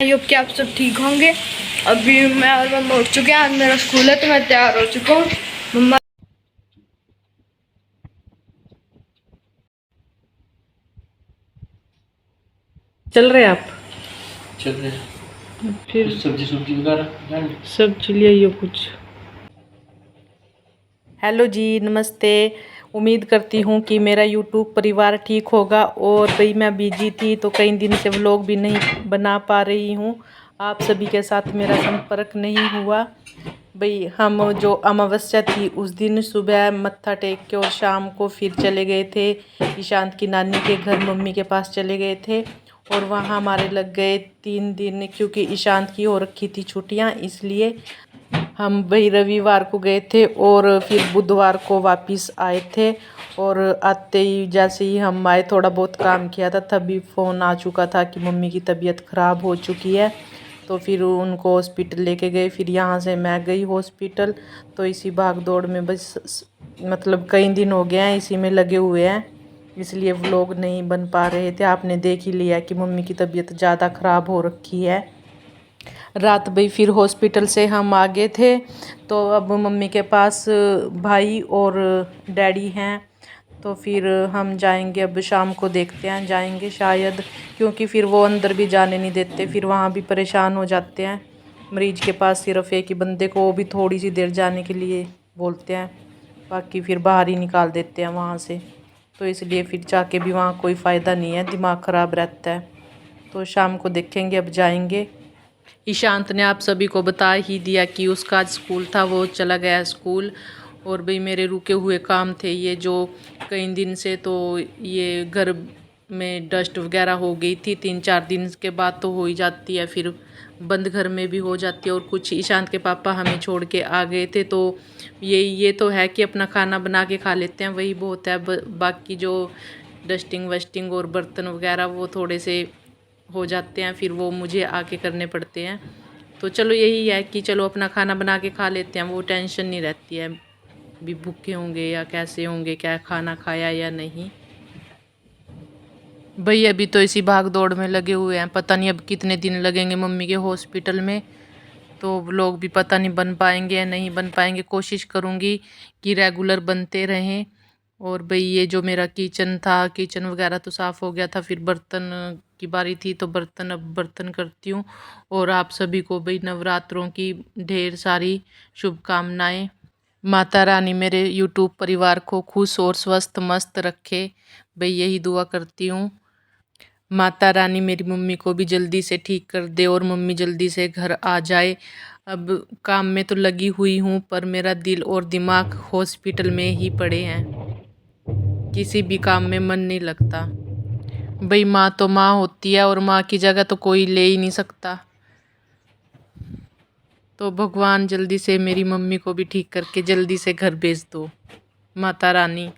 Hope कि आप सब ठीक होंगे। अभी मैं और मम्मा उठ चुके हैं। आज मेरा स्कूल है तो मैं तैयार हो चुका हूँ। मम्मा चल रहे आप? चल रहे फिर सब्जी वगैरह सब्जी ले आइयो कुछ। हेलो जी, नमस्ते। उम्मीद करती हूँ कि मेरा यूट्यूब परिवार ठीक होगा। और भाई मैं बिजी थी तो कई दिन से व्लॉग भी नहीं बना पा रही हूँ। आप सभी के साथ मेरा संपर्क नहीं हुआ। भाई हम जो अमावस्या थी उस दिन सुबह मत्था टेक के और शाम को फिर चले गए थे ईशांत की नानी के घर, मम्मी के पास चले गए थे। और वहाँ हमारे लग गए 3 दिन, क्योंकि ईशांत की हो रखी थी छुट्टियाँ, इसलिए हम वही रविवार को गए थे और फिर बुधवार को वापस आए थे। और आते ही जैसे ही हम आए थोड़ा बहुत काम किया था, तभी फ़ोन आ चुका था कि मम्मी की तबीयत ख़राब हो चुकी है। तो फिर उनको हॉस्पिटल लेके गए। फिर यहाँ से मैं गई हॉस्पिटल। तो इसी भाग दौड़ में बस मतलब कई दिन हो गए हैं इसी में लगे हुए हैं, इसलिए व्लॉग नहीं बन पा रहे थे। आपने देख ही लिया कि मम्मी की तबीयत ज़्यादा ख़राब हो रखी है। रात भाई फिर हॉस्पिटल से हम आ गए थे। तो अब मम्मी के पास भाई और डैडी हैं। तो फिर हम जाएंगे, अब शाम को देखते हैं जाएंगे शायद, क्योंकि फिर वो अंदर भी जाने नहीं देते, फिर वहाँ भी परेशान हो जाते हैं। मरीज के पास सिर्फ एक ही बंदे को, वो भी थोड़ी सी देर जाने के लिए बोलते हैं, बाकी फिर बाहर ही निकाल देते हैं वहाँ से। तो इसलिए फिर जाके भी वहाँ कोई फ़ायदा नहीं है, दिमाग ख़राब रहता है। तो शाम को देखेंगे, अब जाएंगे। ईशांत ने आप सभी को बता ही दिया कि उसका आज स्कूल था, वो चला गया स्कूल। और भाई मेरे रुके हुए काम थे ये जो कई दिन से, तो ये घर में डस्ट वगैरह हो गई थी, 3-4 दिन के बाद तो हो ही जाती है, फिर बंद घर में भी हो जाती है। और कुछ ईशांत के पापा हमें छोड़ के आ गए थे, तो ये तो है कि अपना खाना बना के खा लेते हैं, वही बहुत है। बाकी जो डस्टिंग वस्टिंग और बर्तन वगैरह वो थोड़े से हो जाते हैं, फिर वो मुझे आके करने पड़ते हैं। तो चलो यही है कि चलो अपना खाना बना के खा लेते हैं, वो टेंशन नहीं रहती है भी भूखे होंगे या कैसे होंगे, क्या खाना खाया या नहीं। भाई अभी तो इसी भाग दौड़ में लगे हुए हैं, पता नहीं अब कितने दिन लगेंगे मम्मी के हॉस्पिटल में। तो व्लॉग भी पता नहीं बन पाएंगे या नहीं बन पाएंगे। कोशिश करूँगी कि रेगुलर बनते रहें। और भाई ये जो मेरा किचन था, किचन वगैरह तो साफ़ हो गया था, फिर बर्तन की बारी थी तो बर्तन अब बर्तन करती हूँ। और आप सभी को भाई नवरात्रों की ढेर सारी शुभकामनाएं। माता रानी मेरे यूट्यूब परिवार को खुश और स्वस्थ मस्त रखे, भाई यही दुआ करती हूँ। माता रानी मेरी मम्मी को भी जल्दी से ठीक कर दे और मम्मी जल्दी से घर आ जाए। अब काम में तो लगी हुई हूँ, पर मेरा दिल और दिमाग हॉस्पिटल में ही पड़े हैं, किसी भी काम में मन नहीं लगता। भाई माँ तो माँ होती है और माँ की जगह तो कोई ले ही नहीं सकता। तो भगवान जल्दी से मेरी मम्मी को भी ठीक करके जल्दी से घर भेज दो, माता रानी।